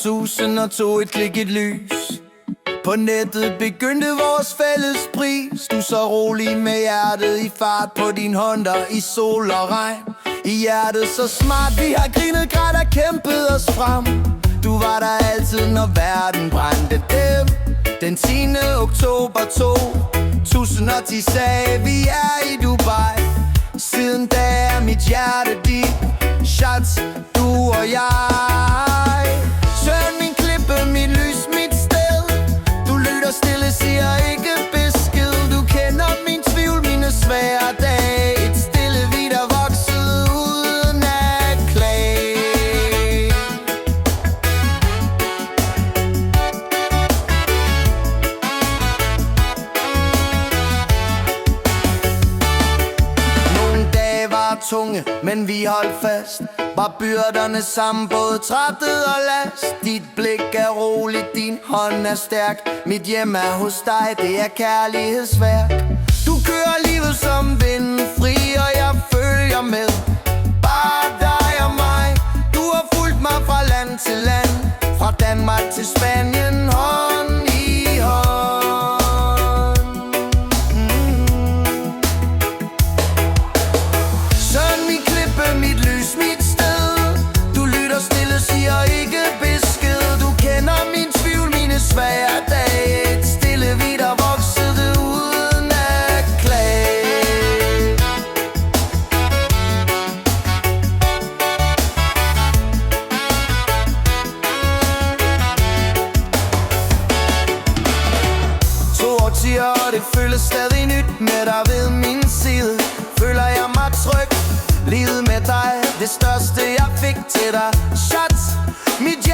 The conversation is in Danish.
2002 et klik, et lys. På nettet begyndte vores fælles pris. Du så rolig med hjertet i fart på din Honda i sol og regn. I hjertet så smart, vi har grinet, grædt og kæmpet os frem. Du var der altid, når verden brændte dem. Den 10. oktober 2010 sagde vi er i Dubai. Siden da er mit hjerte dit. Shots, du og jeg. Søren, min klippe, mit lys, mit sted. Du lytter stille, siger ikke besked. Du kender min tvivl, mine svære dage. Et stille vid, der voksede uden at klage. Nogle dage var tunge, men vi holdt fast. Var byrderne sammen, både trættet og last. Dit blik er roligt, din hånd er stærk. Mit hjem er hos dig, det er kærlighedsværk. Du kører livet som vinden fri, og jeg følger med. Bare dig og mig. Du har fulgt mig fra land til land. Fra Danmark til Spanien, hånd i hånd. Sådan min klippe, mit lys, mit siger ikke besked. Du kender min tvivl, mine svære dage. Et stille vid, der voksede uden at klage. To årtier, og det føles stadig nyt med dig ved min side. Føler jeg mig tryg. Livet med dig, det største jeg fik til dig. Shots, mit